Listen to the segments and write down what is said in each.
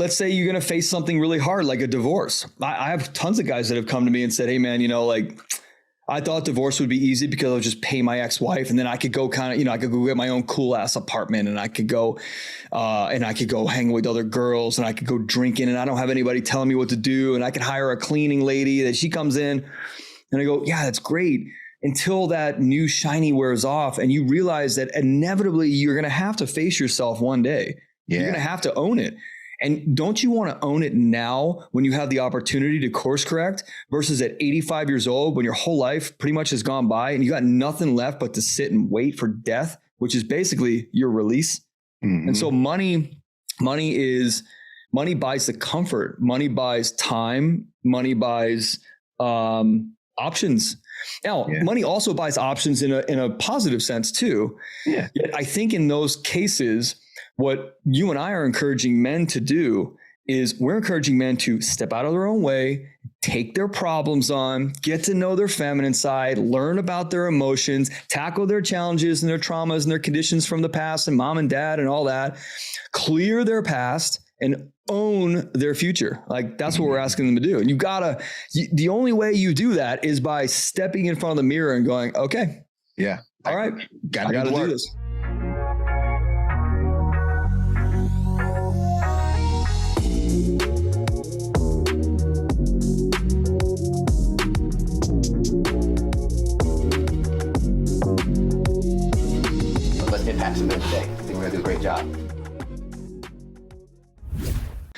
let's say you're going to face something really hard, like a divorce. I have tons of guys that have come to me and said, hey man, like I thought divorce would be easy because I would just pay my ex-wife and then I could go I could go get my own cool ass apartment and I could go hang with other girls and I could go drinking and I don't have anybody telling me what to do. And I could hire a cleaning lady that she comes in and I go, yeah, that's great. Until that new shiny wears off and you realize that inevitably you're going to have to face yourself one day. Yeah. You're going to have to own it. And don't you want to own it now when you have the opportunity to course correct versus at 85 years old when your whole life pretty much has gone by and you got nothing left but to sit and wait for death, which is basically your release. Mm-hmm. And so money buys the comfort. Money buys time. Money buys options. Now, money also buys options in a positive sense too. Yeah. Yet I think in those cases, what you and I are encouraging men to do is we're encouraging men to step out of their own way, take their problems on, get to know their feminine side, learn about their emotions, tackle their challenges and their traumas and their conditions from the past and mom and dad and all that, clear their past and own their future. Like that's what we're asking them to do. And the only way you do that is by stepping in front of the mirror and going, okay, yeah, all right, I got to do this. Impact some men today. I think we're going to do a great job.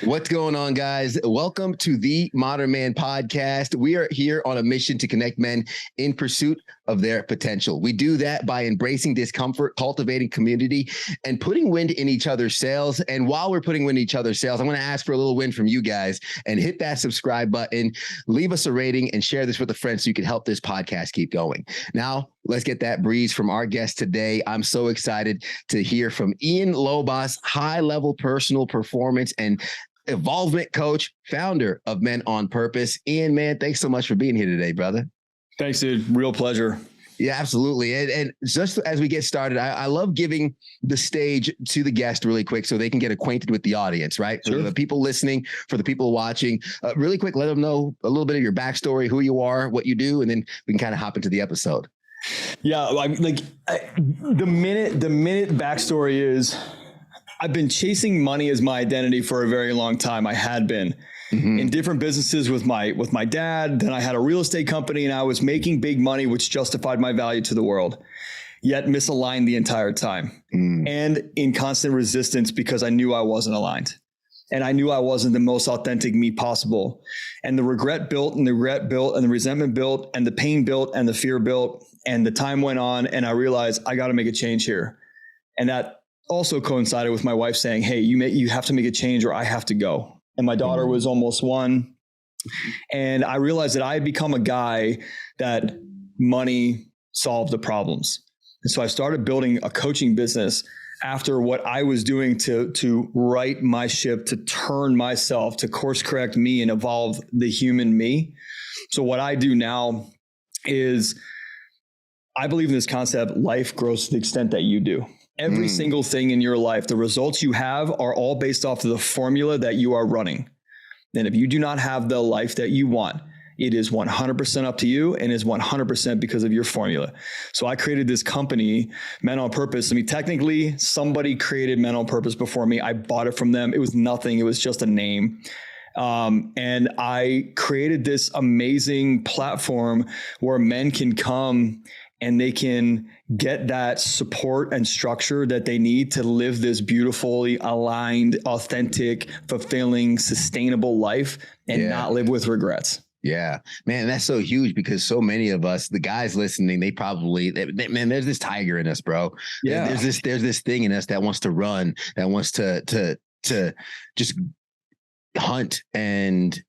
What's going on, guys? Welcome to the Modern Man Podcast. We are here on a mission to connect men in pursuit of their potential. We do that by embracing discomfort, cultivating community, and putting wind in each other's sails. And while we're putting wind in each other's sails, I'm going to ask for a little win from you guys and hit that subscribe button, leave us a rating, and share this with a friend so you can help this podcast keep going. Now, let's get that breeze from our guest today. I'm so excited to hear from Ian Lobas, high-level personal performance and Evolvement coach, founder of Men on Purpose. Ian, man, thanks so much for being here today, brother. Thanks, dude. Real pleasure. Yeah, absolutely. And just as we get started, I love giving the stage to the guest really quick so they can get acquainted with the audience, right? Sure. For the people listening, for the people watching, really quick, let them know a little bit of your backstory, who you are, what you do, and then we can kind of hop into the episode. Yeah, the minute backstory is I've been chasing money as my identity for a very long time. I had been in different businesses with my dad. Then I had a real estate company and I was making big money, which justified my value to the world, yet misaligned the entire time and in constant resistance because I knew I wasn't aligned and I knew I wasn't the most authentic me possible. And the regret built and the resentment built and the pain built and the fear built and the time went on and I realized I got to make a change here. And that also coincided with my wife saying, hey, you have to make a change or I have to go. And my daughter was almost 1. And I realized that I had become a guy that money solved the problems. And so I started building a coaching business after what I was doing to right my ship, to turn myself, to course correct me and evolve the human me. So what I do now is I believe in this concept, life grows to the extent that you do. Every single thing in your life, the results you have are all based off of the formula that you are running. And if you do not have the life that you want, it is 100% up to you and is 100% because of your formula. So I created this company, Men on Purpose. I mean, technically somebody created Men on Purpose before me. I bought it from them. It was nothing. It was just a name. And I created this amazing platform where men can come and they can get that support and structure that they need to live this beautifully aligned, authentic, fulfilling, sustainable life and not live with regrets. Yeah, man, that's so huge because so many of us, the guys listening, man, there's this tiger in us, bro. Yeah. There's this thing in us that wants to run, that wants to just hunt and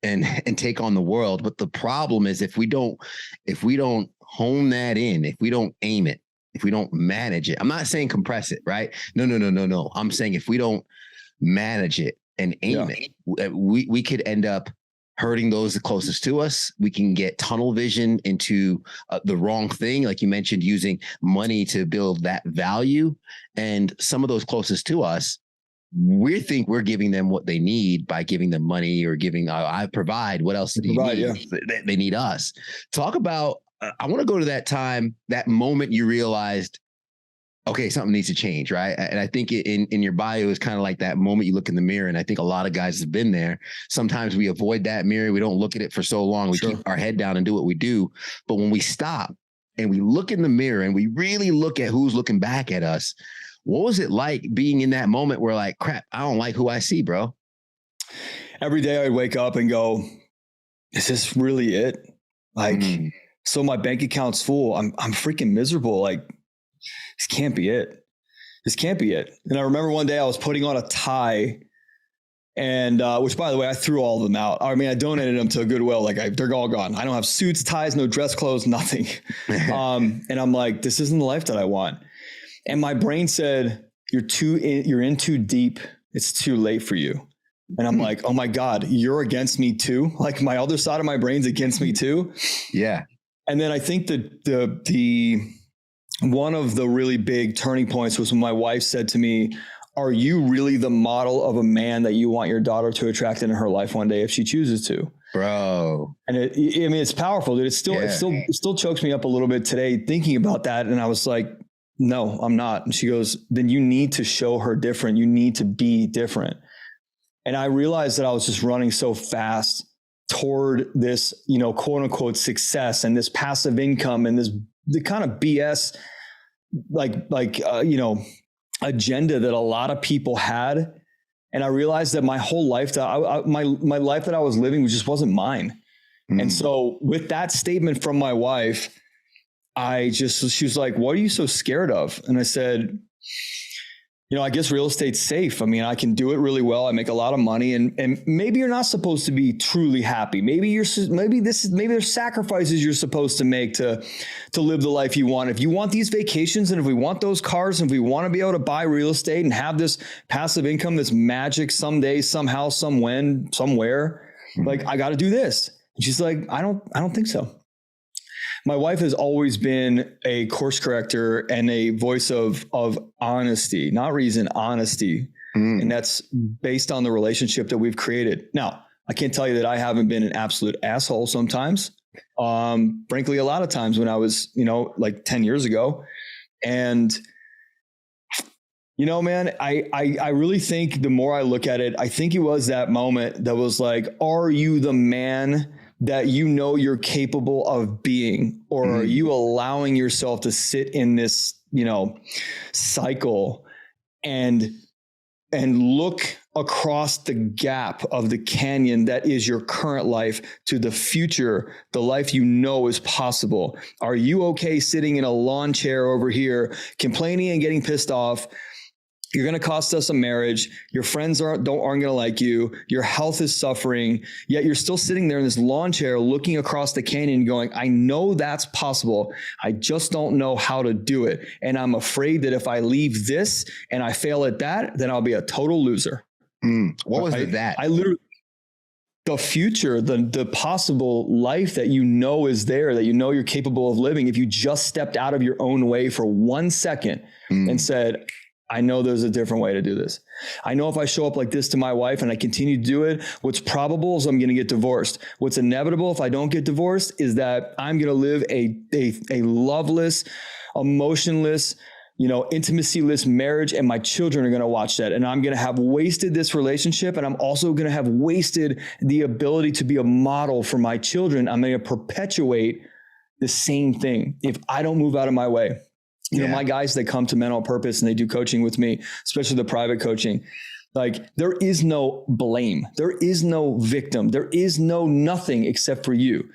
take on the world. But the problem is if we don't hone that in, if we don't aim it, if we don't manage it, I'm not saying compress it, right? No. I'm saying if we don't manage it and aim it, we could end up hurting those closest to us. We can get tunnel vision into the wrong thing. Like you mentioned, using money to build that value. And some of those closest to us we think we're giving them what they need by giving them money or giving, I provide. What else do you need? Yeah. They need us. Talk about, I want to go to that time, that moment you realized, okay, something needs to change, right? And I think in your bio is kind of like that moment you look in the mirror. And I think a lot of guys have been there. Sometimes we avoid that mirror. We don't look at it for so long. We keep our head down and do what we do. But when we stop and we look in the mirror and we really look at who's looking back at us, what was it like being in that moment where like, crap, I don't like who I see, bro? Every day I'd wake up and go, is this really it? Like, so my bank account's full. I'm freaking miserable. Like, this can't be it. This can't be it. And I remember one day I was putting on a tie and, which by the way, I threw all of them out. I mean, I donated them to Goodwill. Like they're all gone. I don't have suits, ties, no dress clothes, nothing. And I'm like, this isn't the life that I want. And my brain said, you're in too deep. It's too late for you. And I'm like, oh my God, you're against me too. Like my other side of my brain's against me too. Yeah. And then I think that the one of the really big turning points was when my wife said to me, are you really the model of a man that you want your daughter to attract into her life one day if she chooses to? Bro. And it's powerful, dude. It still chokes me up a little bit today thinking about that. And I was like, no, I'm not. And she goes, then you need to show her different. You need to be different. And I realized that I was just running so fast toward this, quote unquote success and this passive income and the kind of BS, agenda that a lot of people had. And I realized that my whole life, my life that I was living just wasn't mine. And so with that statement from my wife, she was like, what are you so scared of? And I said, I guess real estate's safe. I mean, I can do it really well. I make a lot of money and maybe you're not supposed to be truly happy. Maybe there's sacrifices you're supposed to make to live the life you want. If you want these vacations and if we want those cars and if we want to be able to buy real estate and have this passive income, this magic someday, somehow, somewhere, like I got to do this. And she's like, I don't think so. My wife has always been a course corrector and a voice of honesty, not reason, honesty. And that's based on the relationship that we've created. Now, I can't tell you that I haven't been an absolute asshole sometimes. Frankly, a lot of times when I was, like 10 years ago. And, man, I really think the more I look at it, I think it was that moment that was like, are you the man that you're capable of being, or are you allowing yourself to sit in this, cycle and look across the gap of the canyon that is your current life to the future, the life is possible? Are you okay sitting in a lawn chair over here, complaining and getting pissed off? You're going to cost us a marriage. Your friends aren't going to like you. Your health is suffering. Yet you're still sitting there in this lawn chair looking across the canyon going, I know that's possible. I just don't know how to do it. And I'm afraid that if I leave this and I fail at that, then I'll be a total loser. What was that? I literally, the future, the possible life that is there, that you're capable of living. If you just stepped out of your own way for 1 second and said, I know there's a different way to do this. I know if I show up like this to my wife and I continue to do it, what's probable is I'm going to get divorced. What's inevitable if I don't get divorced is that I'm going to live a loveless, emotionless, intimacy-less marriage, and my children are going to watch that. And I'm going to have wasted this relationship, and I'm also going to have wasted the ability to be a model for my children. I'm going to perpetuate the same thing if I don't move out of my way. My guys that come to Men on Purpose and they do coaching with me, especially the private coaching, like there is no blame. There is no victim. There is no nothing except for you.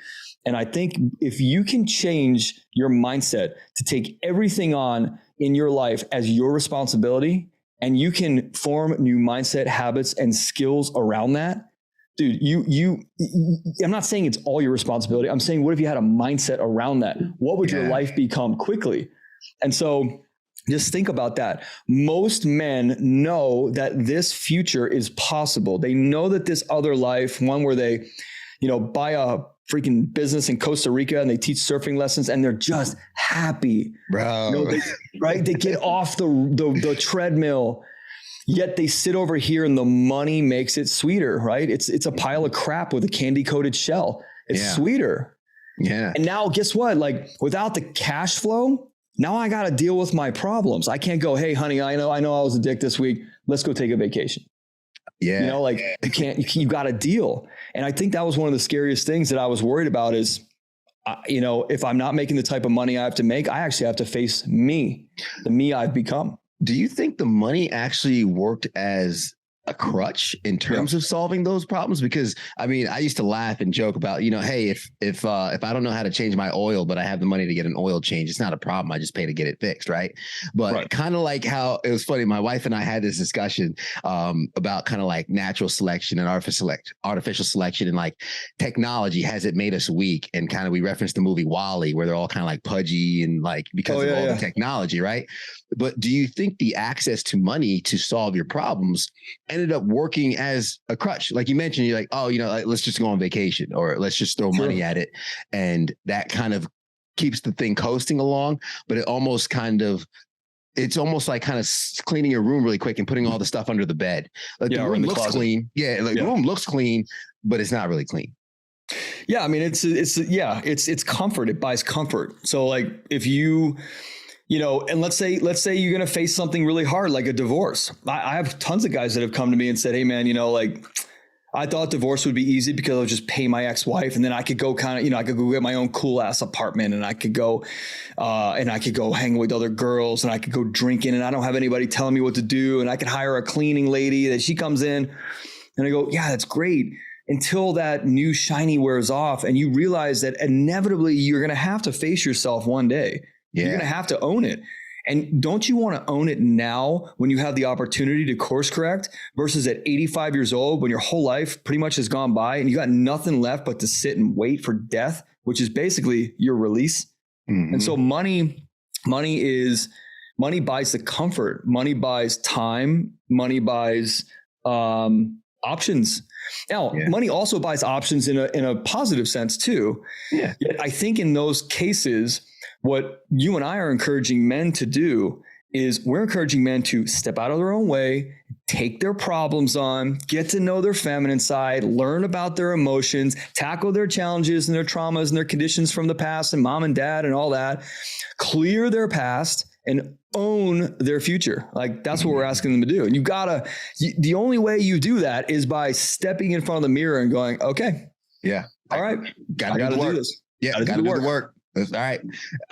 And I think if you can change your mindset to take everything on in your life as your responsibility, and you can form new mindset, habits, and skills around that, dude, I'm not saying it's all your responsibility. I'm saying, what if you had a mindset around that? What would your life become quickly? And so just think about that. Most men know that this future is possible. They know that this other life, one where they, buy a freaking business in Costa Rica and they teach surfing lessons and they're just happy, bro. They get off the treadmill Yet they sit over here and the money makes it sweeter, right? It's a pile of crap with a candy coated shell. It's sweeter. Yeah. And now guess what? Like without the cash flow, now I got to deal with my problems. I can't go, hey, honey, I know I was a dick this week. Let's go take a vacation. Yeah. You know, like you got to deal. And I think that was one of the scariest things that I was worried about is, you know, if I'm not making the type of money I have to make, I actually have to face the me I've become. Do you think the money actually worked as a crutch in terms of solving those problems? Because I mean, I used to laugh and joke about, you know, hey, if I don't know how to change my oil, but I have the money to get an oil change, it's not a problem. I just pay to get it fixed, right? But kind of like how it was funny. My wife and I had this discussion about kind of like natural selection and artificial selection, and like technology, has it made us weak? And kind of we referenced the movie WALL-E, where they're all kind of like pudgy and like because of all the technology, right? But do you think the access to money to solve your problems ended up working as a crutch? Like you mentioned, you're like, oh, you know, like, let's just go on vacation, or let's just throw money at it. And that kind of keeps the thing coasting along, but it's almost like kind of cleaning your room really quick and putting all the stuff under the bed. Like the room looks clean. Yeah. Like the room looks clean, but it's not really clean. Yeah. I mean, it's comfort. It buys comfort. So like if you know, and let's say you're going to face something really hard, like a divorce. I have tons of guys that have come to me and said, hey man, you know, like I thought divorce would be easy because I'll just pay my ex-wife and then I could go kind of, you know, I could go get my own cool ass apartment and I could go hang with other girls and I could go drinking and I don't have anybody telling me what to do. And I could hire a cleaning lady that she comes in and I go, yeah, that's great. Until that new shiny wears off and you realize that inevitably you're going to have to face yourself one day. You're going to have to own it. And don't you want to own it now when you have the opportunity to course correct versus at 85 years old when your whole life pretty much has gone by and you got nothing left but to sit and wait for death, which is basically your release. Mm-hmm. And so money buys the comfort. Money buys time. Money buys options. Now, money also buys options in a positive sense too. Yeah. Yet I think in those cases, what you and I are encouraging men to do is we're encouraging men to step out of their own way, take their problems on, get to know their feminine side, learn about their emotions, tackle their challenges and their traumas and their conditions from the past and mom and dad and all that, clear their past and own their future. Like that's what we're asking them to do. And the only way you do that is by stepping in front of the mirror and going, okay. Yeah. All right. I got to do this. Yeah. Got to do the work. All right.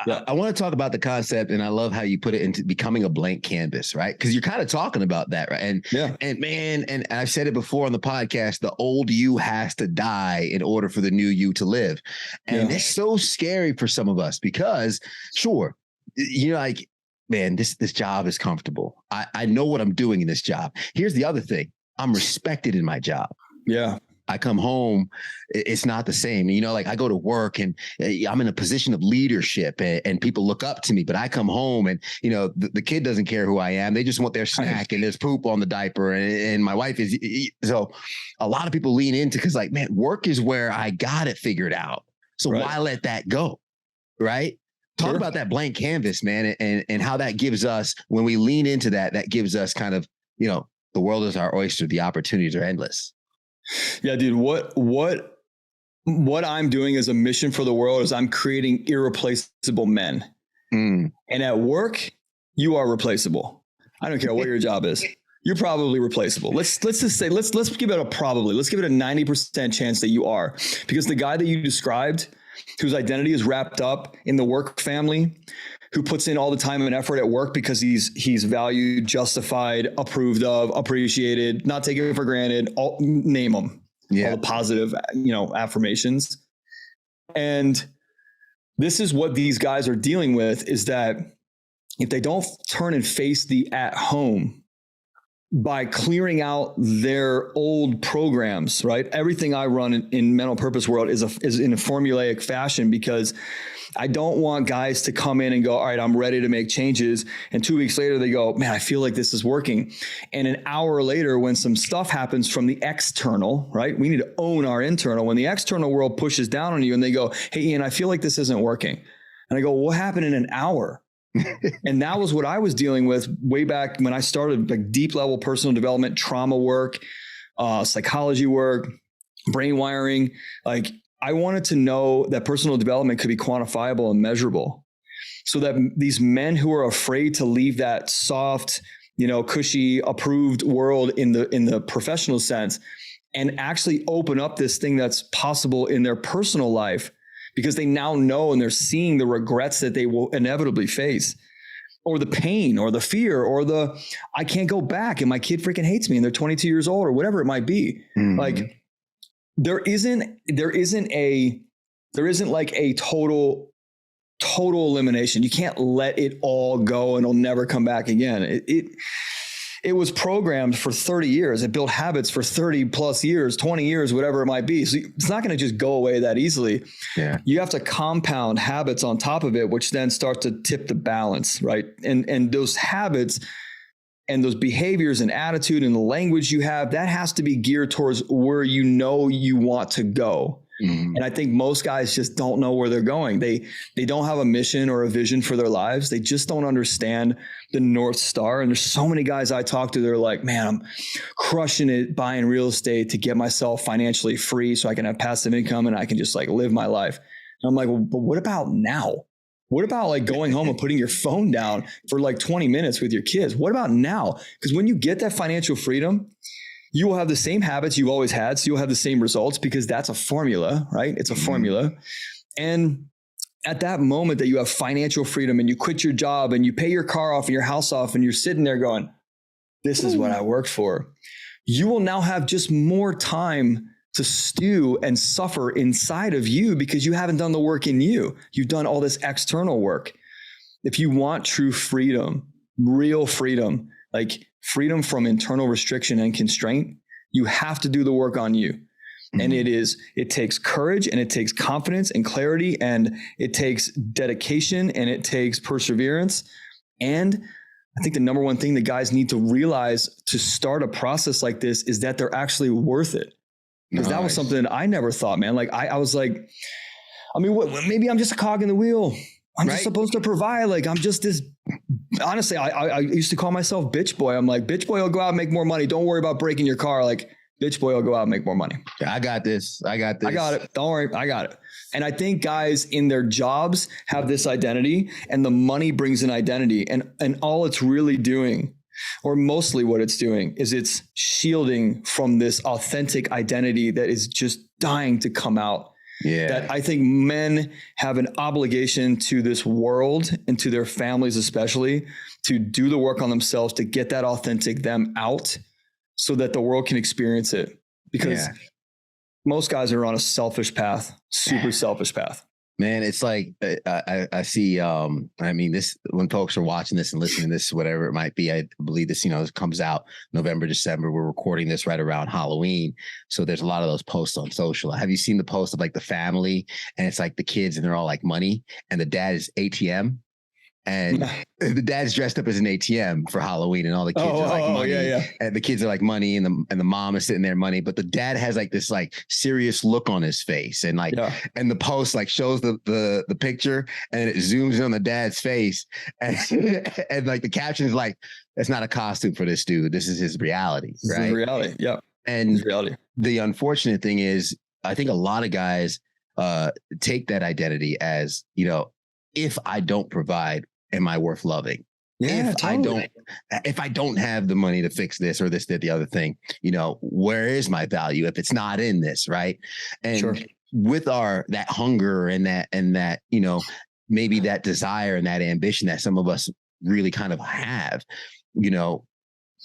Yeah. I want to talk about the concept, and I love how you put it into becoming a blank canvas, right? Because you're kind of talking about that, right? And I've said it before on the podcast, the old you has to die in order for the new you to live. And it's so scary for some of us because sure, you know, like, man, this job is comfortable. I know what I'm doing in this job. Here's the other thing. I'm respected in my job. Yeah. I come home, it's not the same. You know, like I go to work and I'm in a position of leadership and people look up to me, but I come home and, you know, the kid doesn't care who I am. They just want their snack and there's poop on the diaper and my wife is. So a lot of people lean into because like, man, work is where I got it figured out. So why let that go? Right. Talk about that blank canvas, man, and how that gives us, when we lean into that gives us kind of, you know, the world is our oyster. The opportunities are endless. Yeah, dude, what I'm doing as a mission for the world is I'm creating irreplaceable men. And at work, you are replaceable. I don't care what your job is. You're probably replaceable. Let's just say, let's give it a probably. Let's give it a 90% chance that you are, because the guy that you described, whose identity is wrapped up in the work family, who puts in all the time and effort at work because he's valued, justified, approved of, appreciated, not taken for granted, name them, all the positive, you know, affirmations. And this is what these guys are dealing with, is that if they don't turn and face the at home by clearing out their old programs, right? Everything I run in mental purpose world is in a formulaic fashion, because I don't want guys to come in and go, all right, I'm ready to make changes. And 2 weeks later, they go, man, I feel like this is working. And an hour later, when some stuff happens from the external, right? We need to own our internal. When the external world pushes down on you and they go, hey, Ian, I feel like this isn't working. And I go, what happened in an hour? And that was what I was dealing with way back when I started, like deep level personal development, trauma work, psychology work, brain wiring. Like I wanted to know that personal development could be quantifiable and measurable, so that these men who are afraid to leave that soft, cushy, approved world in the professional sense and actually open up this thing that's possible in their personal life, because they now know and they're seeing the regrets that they will inevitably face, or the pain or the fear or the, I can't go back and my kid freaking hates me and they're 22 years old or whatever it might be. Mm-hmm. Like there isn't like a total elimination. You can't let it all go and it'll never come back again. It was programmed for 30 years. It built habits for 30 plus years, 20 years, whatever it might be. So it's not going to just go away that easily. Yeah. You have to compound habits on top of it, which then start to tip the balance, right? And those habits and those behaviors and attitude and the language you have, that has to be geared towards where you want to go. Mm-hmm. And I think most guys just don't know where they're going. They don't have a mission or a vision for their lives. They just don't understand the North Star. And there's so many guys I talk to, they're like, man, I'm crushing it buying real estate to get myself financially free so I can have passive income and I can just like live my life. And I'm like, well, but what about now? What about like going home and putting your phone down for like 20 minutes with your kids? What about now? Because when you get that financial freedom, you will have the same habits you've always had. So you'll have the same results, because that's a formula, right? It's a formula. And at that moment that you have financial freedom and you quit your job and you pay your car off and your house off and you're sitting there going, this is what I worked for. You will now have just more time to stew and suffer inside of you because you haven't done the work in you. You've done all this external work. If you want true freedom, real freedom, like freedom from internal restriction and constraint, you have to do the work on you. Mm-hmm. And it takes courage and it takes confidence and clarity and it takes dedication and it takes perseverance. And I think the number one thing that guys need to realize to start a process like this is that they're actually worth it. Because that was something that I never thought, man. Like I was like, I mean, maybe I'm just a cog in the wheel. I'm just supposed to provide. Like I'm just this. Honestly, I used to call myself bitch boy. I'm like, bitch boy will go out and make more money. Don't worry about breaking your car. Like bitch boy will go out and make more money. I got this. I got it. Don't worry. I got it. And I think guys in their jobs have this identity, and the money brings an identity, and all it's really doing, or mostly what it's doing, is it's shielding from this authentic identity that is just dying to come out. Yeah. That I think men have an obligation to this world and to their families, especially, to do the work on themselves, to get that authentic them out so that the world can experience it. Because most guys are on a selfish path, super selfish path. Man, it's like I see. I mean, this, when folks are watching this and listening to this, whatever it might be, I believe this, this comes out November, December. We're recording this right around Halloween, so there's a lot of those posts on social. Have you seen the post of like the family, and it's like the kids, and they're all like money, and the dad is ATM, and the dad's dressed up as an ATM for Halloween, and all the kids are like money, and the kids are like money, and the mom is sitting there money, but the dad has like this like serious look on his face, and like and the post like shows the picture, and it zooms in on the dad's face, and and like the caption is like, "That's not a costume for this dude. This is his reality." Right? This is reality. Yeah. And reality. The unfortunate thing is, I think a lot of guys take that identity as, if I don't provide, am I worth loving? Yeah, if I don't have the money to fix this or this, that, the other thing, where is my value if it's not in this, right? And with that hunger and that, maybe that desire and that ambition that some of us really kind of have,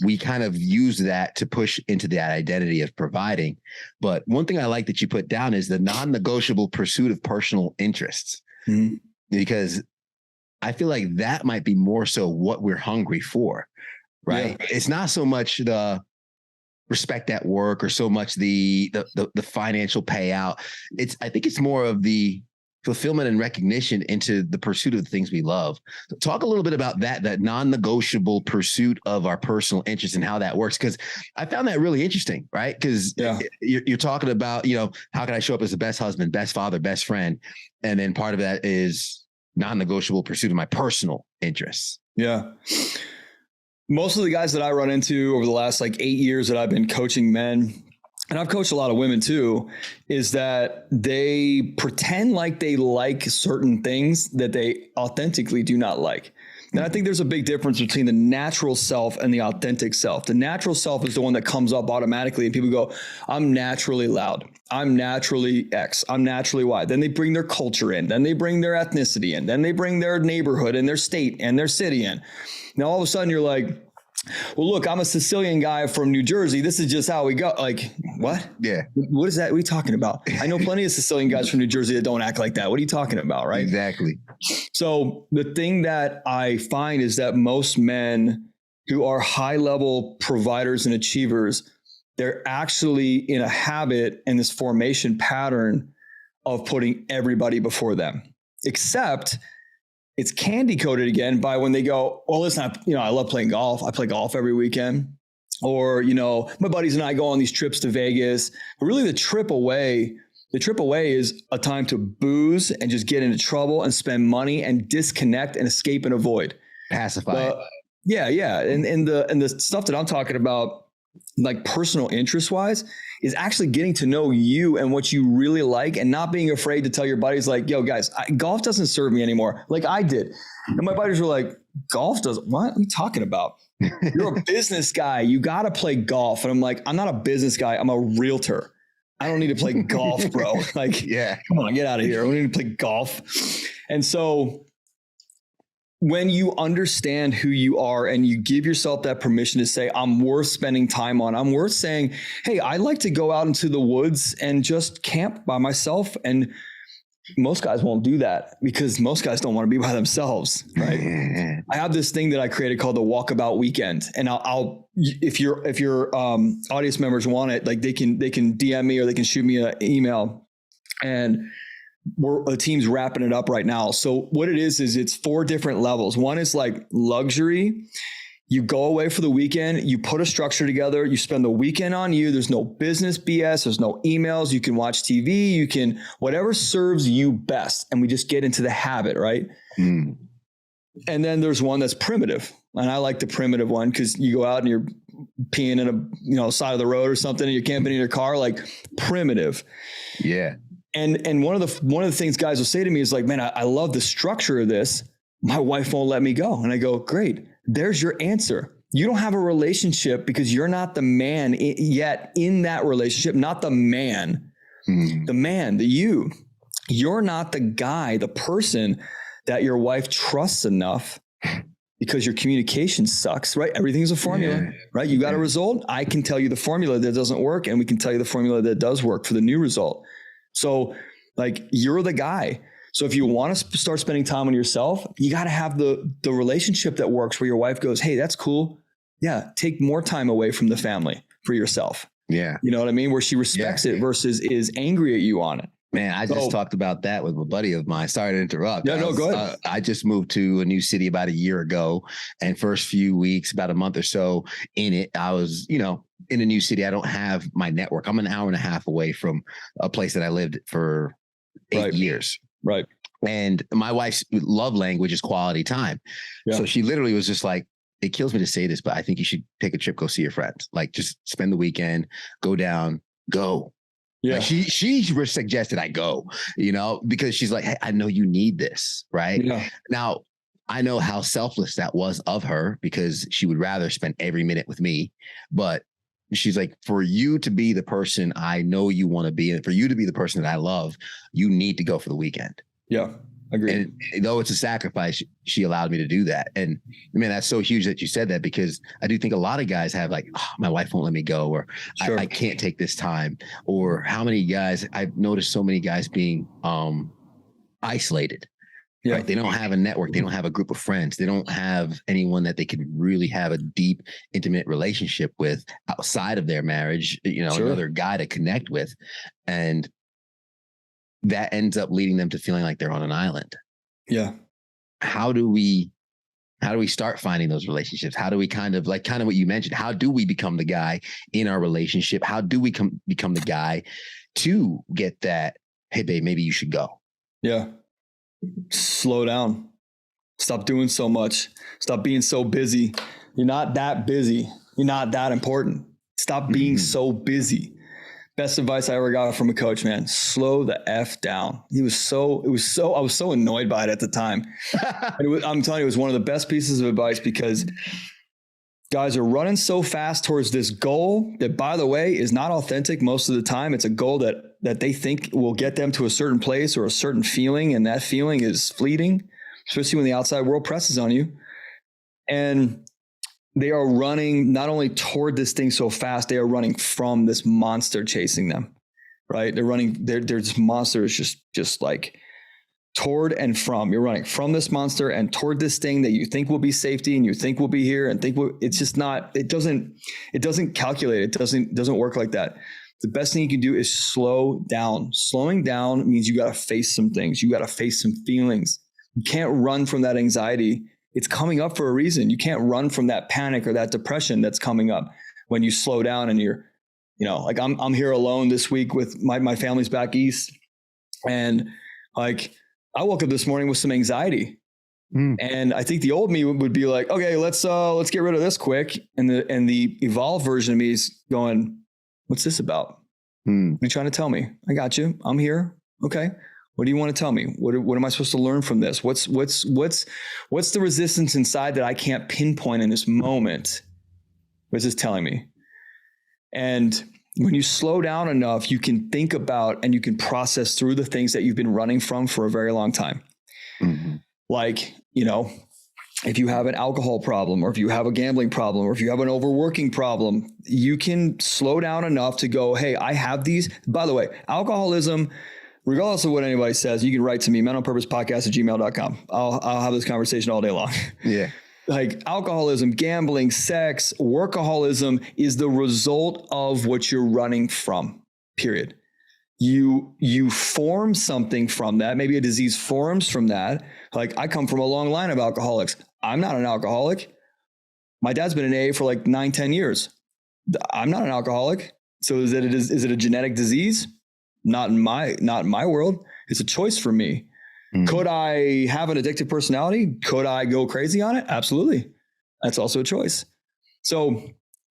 we kind of use that to push into that identity of providing. But one thing I like that you put down is the non-negotiable pursuit of personal interests, because I feel like that might be more so what we're hungry for, right? Yeah. It's not so much the respect at work or so much the financial payout. I think it's more of the fulfillment and recognition into the pursuit of the things we love. So talk a little bit about that non-negotiable pursuit of our personal interests and how that works. Because I found that really interesting, right? Because you're talking about, how can I show up as the best husband, best father, best friend? And then part of that is non-negotiable pursuit of my personal interests. Yeah. Most of the guys that I run into over the last like 8 years that I've been coaching men, and I've coached a lot of women too, is that they pretend like they like certain things that they authentically do not like. And I think there's a big difference between the natural self and the authentic self. The natural self is the one that comes up automatically and people go, I'm naturally loud. I'm naturally X. I'm naturally Y. Then they bring their culture in. Then they bring their ethnicity in. Then they bring their neighborhood and their state and their city in. Now, all of a sudden you're like, well, look, I'm a Sicilian guy from New Jersey. This is just how we go. Like, what? Yeah. What is that? What are you talking about? I know plenty of Sicilian guys from New Jersey that don't act like that. What are you talking about? Right. Exactly. So the thing that I find is that most men who are high level providers and achievers, they're actually in a habit and this formation pattern of putting everybody before them, except it's candy coated again by when they go, well, listen, I love playing golf. I play golf every weekend. Or, my buddies and I go on these trips to Vegas. But really the trip away is a time to booze and just get into trouble and spend money and disconnect and escape and avoid. Pacify. Yeah. And the stuff that I'm talking about, like personal interest wise, is actually getting to know you and what you really like and not being afraid to tell your buddies like, yo guys, golf doesn't serve me anymore. Like I did. And my buddies were like, golf doesn't, what are you talking about? You're a business guy. You got to play golf. And I'm like, I'm not a business guy. I'm a realtor. I don't need to play golf, bro. Like, yeah, come on, get out of here. We need to play golf. And so when you understand who you are and you give yourself that permission to say, I'm worth spending time on, I'm worth saying, hey, I like to go out into the woods and just camp by myself. And most guys won't do that because most guys don't want to be by themselves. Right. I have this thing that I created called the walkabout weekend. And I'll if your audience members want it, like they can DM me or they can shoot me an email, and the team's wrapping it up right now. So what it is it's 4 different levels. One is like luxury. You go away for the weekend, you put a structure together, you spend the weekend on you. There's no business BS. There's no emails. You can watch TV. You can, whatever serves you best. And we just get into the habit, right? Mm. And then there's one that's primitive. And I like the primitive one because you go out and you're peeing in a, side of the road or something and you're camping in your car, like primitive. Yeah. And one of the things guys will say to me is like, man, I love the structure of this. My wife won't let me go. And I go, great. There's your answer. You don't have a relationship because you're not the man yet in that relationship, not the man, you're not the guy, the person that your wife trusts enough because your communication sucks, right? Everything's a formula, right? You got a result. I can tell you the formula that doesn't work and we can tell you the formula that does work for the new result. So like you're the guy. So if you want to start spending time on yourself, you got to have the relationship that works where your wife goes, hey, that's cool. Yeah. Take more time away from the family for yourself. Yeah. You know what I mean? Where she respects it versus is angry at you on it. Man, I just talked about that with a buddy of mine. Sorry to interrupt. Yeah, no, go ahead. I just moved to a new city about a year ago, and first few weeks, about a month or so in it, I was, in a new city. I don't have my network. I'm an hour and a half away from a place that I lived for 8 years. Right. And my wife's love language is quality time. Yeah. So she literally was just like, it kills me to say this, but I think you should take a trip, go see your friends. Like just spend the weekend, go down, go. Yeah. Like she suggested I go, because she's like, hey, I know you need this. Right. Yeah. Now, I know how selfless that was of her because she would rather spend every minute with me. But she's like, for you to be the person I know you want to be, and for you to be the person that I love, you need to go for the weekend. Yeah. Agreed. And though it's a sacrifice, she allowed me to do that. And man, that's so huge that you said that, because I do think a lot of guys have like, oh, my wife won't let me go, or I can't take this time, or how many guys I've noticed so many guys being isolated. Yeah. Right? They don't have a network. They don't have a group of friends. They don't have anyone that they can really have a deep, intimate relationship with outside of their marriage, another guy to connect with. And that ends up leading them to feeling like they're on an island. Yeah. How do we start finding those relationships? How do we kind of what you mentioned, how do we become the guy in our relationship? How do we become the guy to get that, hey babe, maybe you should go? Yeah. slow down. Stop doing so much. Stop being so busy. You're not that busy. You're not that important. Stop being so busy. Best advice I ever got from a coach, man. Slow the F down. I was so annoyed by it at the time. I'm telling you, it was one of the best pieces of advice, because guys are running so fast towards this goal that, by the way, is not authentic most of the time. It's a goal that they think will get them to a certain place or a certain feeling. And that feeling is fleeting, especially when the outside world presses on you. And they are running not only toward this thing so fast, they are running from this monster chasing them, right? They're running, this monster is just like toward and from. You're running from this monster and toward this thing that you think will be safety and you think will be here and it's just not, it doesn't calculate. It doesn't work like that. The best thing you can do is slow down. Slowing down means you got to face some things. You got to face some feelings. You can't run from that anxiety. It's coming up for a reason. You can't run from that panic or that depression that's coming up when you slow down and you're, like I'm here alone this week with my family's back east. And like, I woke up this morning with some anxiety. And I think the old me would be like, okay, let's get rid of this quick. And the evolved version of me is going, what's this about? What are you trying to tell me? I got you. I'm here. Okay. What do you want to tell me? What am I supposed to learn from this? What's the resistance inside that I can't pinpoint in this moment? What's this telling me? And when you slow down enough, you can think about and you can process through the things that you've been running from for a very long time. Mm-hmm. Like, if you have an alcohol problem, or if you have a gambling problem, or if you have an overworking problem, you can slow down enough to go, hey, I have these. By the way, alcoholism, regardless of what anybody says, you can write to me, menonpurposepodcast@gmail.com. I'll have this conversation all day long. Yeah. Like alcoholism, gambling, sex, workaholism is the result of what you're running from, period. You form something from that. Maybe a disease forms from that. Like I come from a long line of alcoholics. I'm not an alcoholic. My dad's been in AA for like 9-10 years. I'm not an alcoholic. So is it a genetic disease? Not in my world. It's a choice for me. Mm-hmm. Could I have an addictive personality? Could I go crazy on it? Absolutely. That's also a choice. So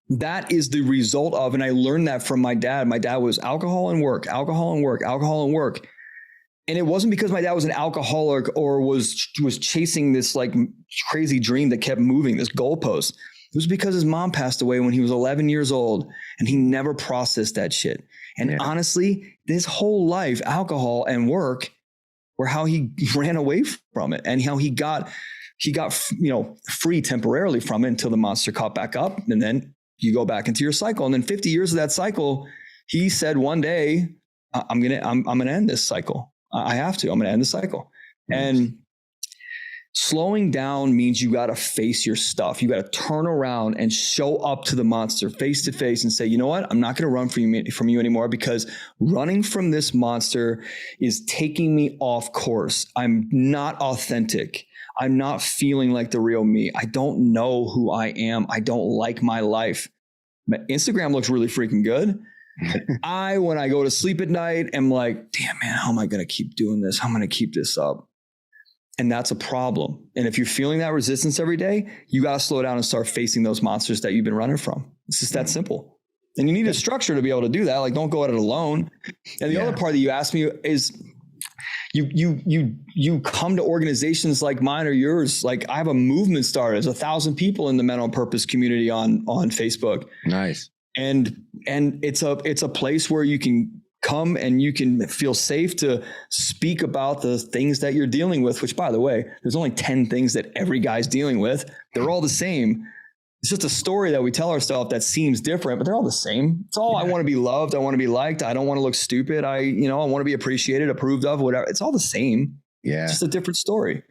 that is the result of, and I learned that from my dad. My dad was alcohol and work, alcohol and work, alcohol and work. And it wasn't because my dad was an alcoholic or was chasing this like crazy dream that kept moving, this goalpost. It was because his mom passed away when he was 11 years old and he never processed that shit. And honestly, this whole life, alcohol and work were how he ran away from it and how he got free temporarily from it until the monster caught back up. And then you go back into your cycle. And then 50 years of that cycle, he said, one day I'm going to end this cycle. I have to, I'm going to end the cycle. And slowing down means you got to face your stuff. You got to turn around and show up to the monster face to face and say, you know what? I'm not going to run from you anymore, because running from this monster is taking me off course. I'm not authentic. I'm not feeling like the real me. I don't know who I am. I don't like my life. My Instagram looks really freaking good. When I go to sleep at night, am like, damn man, how am I going to keep doing this? How am I going to keep this up? And that's a problem. And if you're feeling that resistance every day, you got to slow down and start facing those monsters that you've been running from. It's just that simple. And you need a structure to be able to do that. Like, don't go at it alone. And the other part that you asked me is you come to organizations like mine or yours. Like I have a movement started. There's 1,000 people in the Men on Purpose community on Facebook. Nice. And it's a place where you can come and you can feel safe to speak about the things that you're dealing with, which, by the way, there's only 10 things that every guy's dealing with. They're all the same. It's just a story that we tell ourselves that seems different, but they're all the same. It's all, I want to be loved. I want to be liked. I don't want to look stupid. I want to be appreciated, approved of, whatever. It's all the same. Yeah. It's just a different story.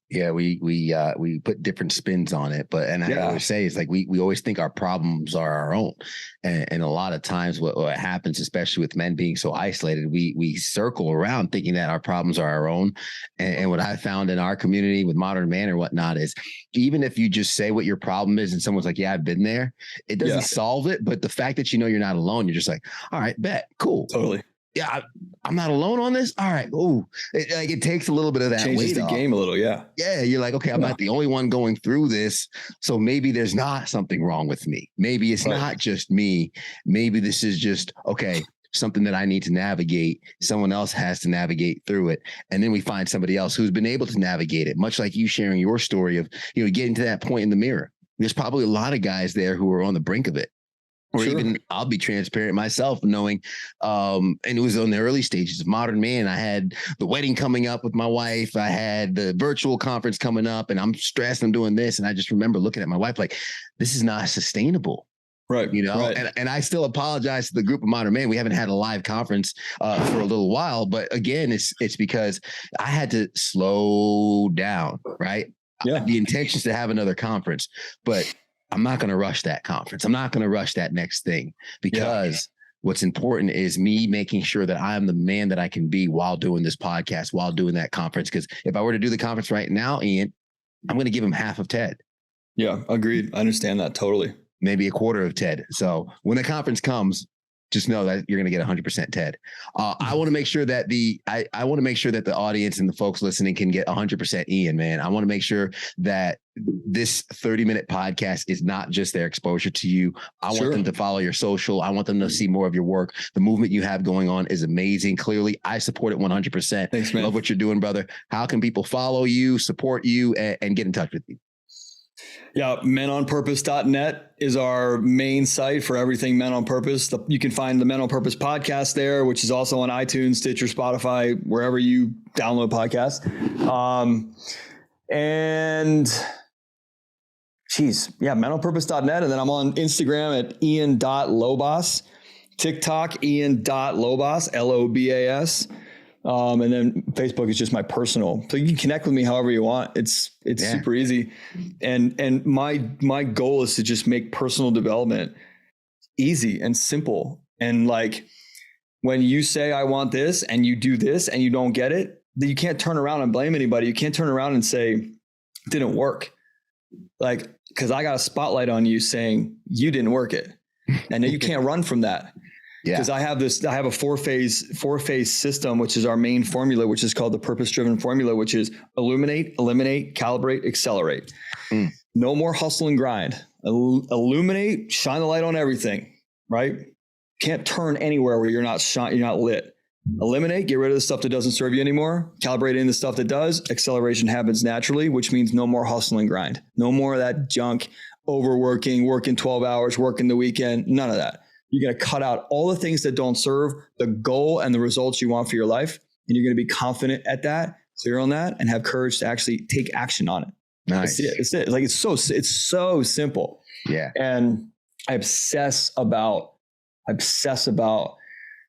Yeah, we put different spins on it, I always say it's like we always think our problems are our own, and a lot of times what happens, especially with men being so isolated, we circle around thinking that our problems are our own. And what I found in our community with Modern Man or whatnot is, even if you just say what your problem is and someone's like, yeah, I've been there, it doesn't solve it. But the fact that you're not alone, you're just like, all right, bet, cool, totally. yeah, I'm not alone on this. All right. Oh, it takes a little bit of that changes weight the off. game a little. Yeah. Yeah. You're like, okay, I'm not the only one going through this. So maybe there's not something wrong with me. Maybe it's not just me. Maybe this is just, okay, something that I need to navigate. Someone else has to navigate through it. And then we find somebody else who's been able to navigate it, much like you sharing your story of, getting to that point in the mirror. There's probably a lot of guys there who are on the brink of it. Or even I'll be transparent myself, knowing, and it was on the early stages of Modern Man. I had the wedding coming up with my wife. I had the virtual conference coming up, and I'm stressed. I'm doing this. And I just remember looking at my wife like, this is not sustainable. Right. And I still apologize to the group of Modern Man. We haven't had a live conference for a little while, but again, it's because I had to slow down, right? Yeah. The intention is to have another conference, but I'm not going to rush that conference. I'm not going to rush that next thing, because what's important is me making sure that I'm the man that I can be while doing this podcast, while doing that conference. Because if I were to do the conference right now, Ian, I'm going to give him half of Ted. Yeah, agreed. I understand that totally. Maybe a quarter of Ted. So when the conference comes, just know that you're going to get 100% Ted. I want to make sure that I want to make sure that the audience and the folks listening can get 100% Ian, man. I want to make sure that this 30-minute podcast is not just their exposure to you. I want them to follow your social. I want them to see more of your work. The movement you have going on is amazing. Clearly, I support it 100%. Thanks, man. Love what you're doing, brother. How can people follow you, support you, and get in touch with you? Yeah, menonpurpose.net is our main site for everything Men on Purpose. You can find the Men on Purpose podcast there, which is also on iTunes, Stitcher, Spotify, wherever you download podcasts. menonpurpose.net. And then I'm on Instagram at Ian.Lobas, TikTok, Ian.Lobas, Lobas. And then Facebook is just my personal. So you can connect with me however you want. It's super easy. And my goal is to just make personal development easy and simple. And like, when you say, I want this, and you do this and you don't get it, then you can't turn around and blame anybody. You can't turn around and say, it didn't work. Like, cause I got a spotlight on you saying you didn't work it. And then you can't run from that. Because I have a four phase system, which is our main formula, which is called the purpose-driven formula, which is illuminate, eliminate, calibrate, accelerate. No more hustle and grind. Illuminate, shine the light on everything, right? Can't turn anywhere where you're not lit. Eliminate, get rid of the stuff that doesn't serve you anymore. Calibrate in the stuff that does. Acceleration happens naturally, which means no more hustle and grind. No more of that junk, overworking, working 12 hours, working the weekend, none of that. You're going to cut out all the things that don't serve the goal and the results you want for your life. And you're going to be confident at that, clear on that, and have courage to actually take action on it. Nice. It's it. Like, it's so simple. Yeah. And I obsess about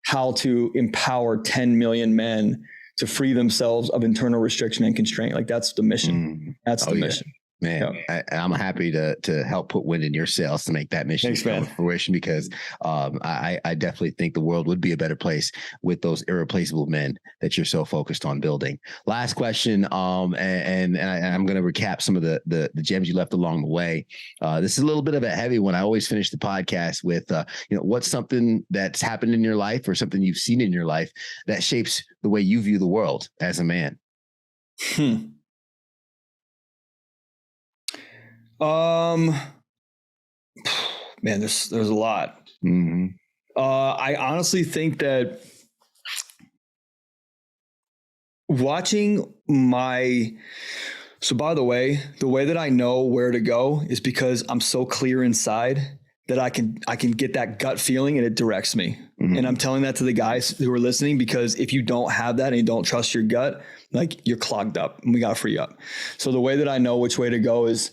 how to empower 10 million men to free themselves of internal restriction and constraint. Like, that's the mission. That's the mission. Man, I'm happy to help put wind in your sails to make that mission come to fruition, because I definitely think the world would be a better place with those irreplaceable men that you're so focused on building. Last question, and I'm going to recap some of the gems you left along the way. This is a little bit of a heavy one. I always finish the podcast with, what's something that's happened in your life or something you've seen in your life that shapes the way you view the world as a man? Man, there's a lot. I honestly think that so by the way that I know where to go is because I'm so clear inside that I can get that gut feeling and it directs me. And I'm telling that to the guys who are listening, because if you don't have that and you don't trust your gut, like, you're clogged up and we got to free up. So the way that I know which way to go is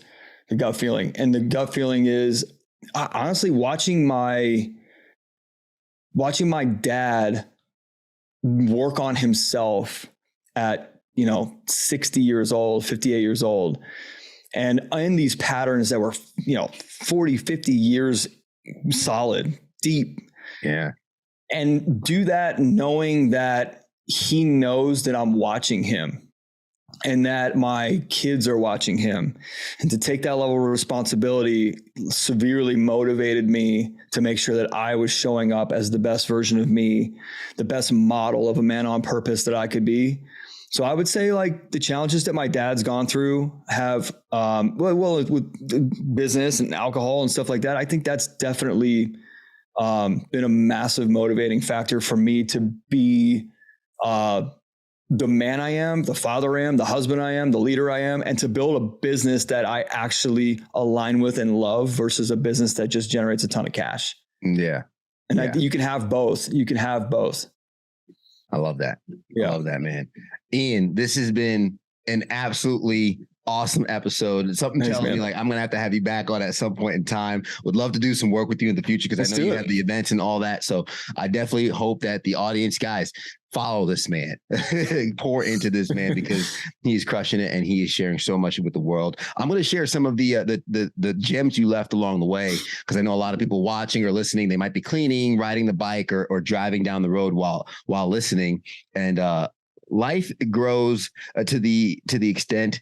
the gut feeling. And the gut feeling is honestly watching my dad work on himself at, 60 years old, 58 years old. And in these patterns that were, 40, 50 years solid, deep. Yeah. And do that knowing that he knows that I'm watching him. and that my kids are watching him. And to take that level of responsibility severely motivated me to make sure that I was showing up as the best version of me, the best model of a man on purpose that I could be. So I would say like the challenges that my dad's gone through have, with business and alcohol and stuff like that, I think that's definitely been a massive motivating factor for me to be the man I am, the father I am, the husband I am, the leader I am, and to build a business that I actually align with and love versus a business that just generates a ton of cash. Yeah. And you can have both. You can have both. I love that. Yeah. I love that, man. Ian, this has been an absolutely awesome episode. Something tells me like I'm going to have you back on at some point in time. Would love to do some work with you in the future because I know you have the events and all that. So I definitely hope that the audience, guys, follow this man, pour into this man because he's crushing it and he is sharing so much with the world. I'm going to share some of the gems you left along the way because I know a lot of people watching or listening, they might be cleaning, riding the bike or driving down the road while listening. And life grows to the extent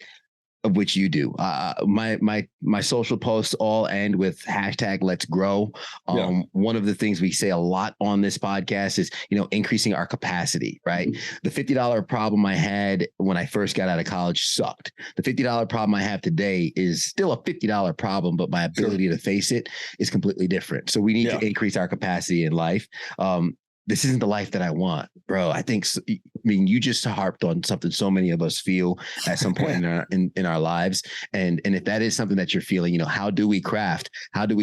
of which you do. My social posts all end with hashtag let's grow. One of the things we say a lot on this podcast is, increasing our capacity, right? The $50 problem I had when I first got out of college sucked. The $50 problem I have today is still a $50 problem, but my ability to face it is completely different. So we need to increase our capacity in life. This isn't the life that I want, bro. I think, you just harped on something so many of us feel at some point in our lives. And if that is something that you're feeling, how do we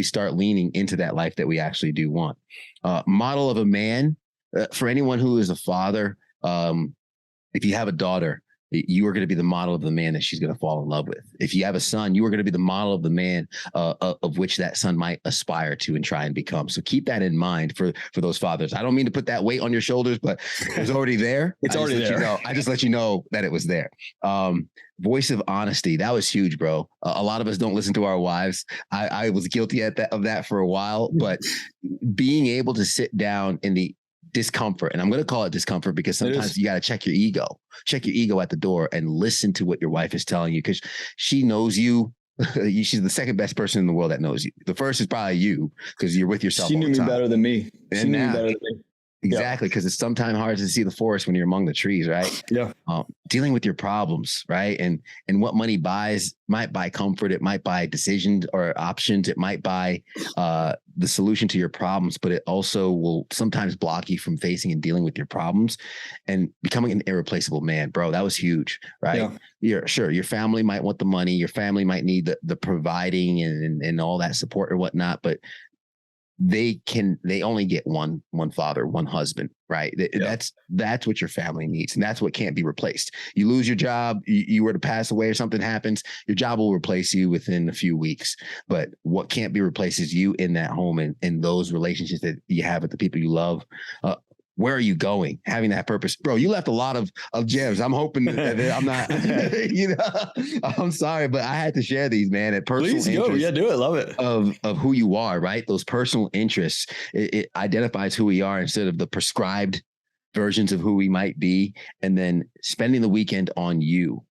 start leaning into that life that we actually do want? Model of a man, for anyone who is a father, if you have a daughter, you are going to be the model of the man that she's going to fall in love with. If you have a son, you are going to be the model of the man of which that son might aspire to and try and become. So keep that in mind for those fathers. I don't mean to put that weight on your shoulders, but it was already there. It's already there. I just let you know that it was there. Voice of honesty. That was huge, bro. A lot of us don't listen to our wives. I was guilty of that for a while, but being able to sit down in the discomfort, and I'm going to call it discomfort because sometimes you got to check your ego at the door and listen to what your wife is telling you because she knows you. She's the second best person in the world that knows you. The first is probably you because you're with yourself. She knew me better than me. Exactly, because it's sometimes hard to see the forest when you're among the trees, right? Yeah. Dealing with your problems, right? And what money buys might buy comfort, it might buy decisions or options, it might buy the solution to your problems, but it also will sometimes block you from facing and dealing with your problems and becoming an irreplaceable man, bro. That was huge, right? Yeah. Your family might want the money, your family might need the providing and all that support or whatnot, but they only get one father, one husband, right? That's what your family needs. And that's what can't be replaced. You lose your job, you were to pass away or something happens, your job will replace you within a few weeks. But what can't be replaced is you in that home and those relationships that you have with the people you love. Where are you going? Having that purpose, bro. You left a lot of gems. I'm hoping that I'm not, I'm sorry, but I had to share these, man. At personal Please go. Yeah, do it. Love it. Of who you are, right? Those personal interests. It identifies who we are instead of the prescribed versions of who we might be. And then spending the weekend on you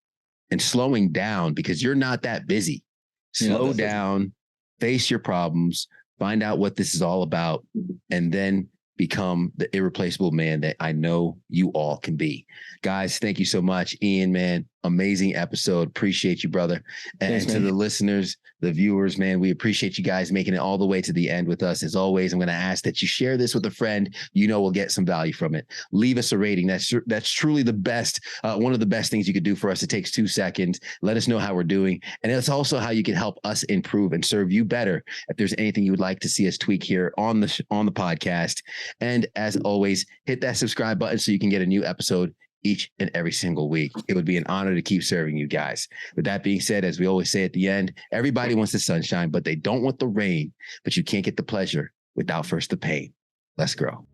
and slowing down because you're not that busy. Slow down, face your problems, find out what this is all about, and then become the irreplaceable man that I know you all can be. Guys, thank you so much. Ian, man, amazing episode. Appreciate you, brother. And thanks, to the listeners, the viewers, man, we appreciate you guys making it all the way to the end with us. As always, I'm going to ask that you share this with a friend will get some value from it. Leave us a rating. That's truly the best, one of the best things you could do for us. It takes 2 seconds. Let us know how we're doing. And it's also how you can help us improve and serve you better. If there's anything you would like to see us tweak here on the podcast. And as always, hit that subscribe button so you can get a new episode each and every single week. It would be an honor to keep serving you guys. With that being said, as we always say at the end, everybody wants the sunshine, but they don't want the rain. But you can't get the pleasure without first the pain. Let's grow.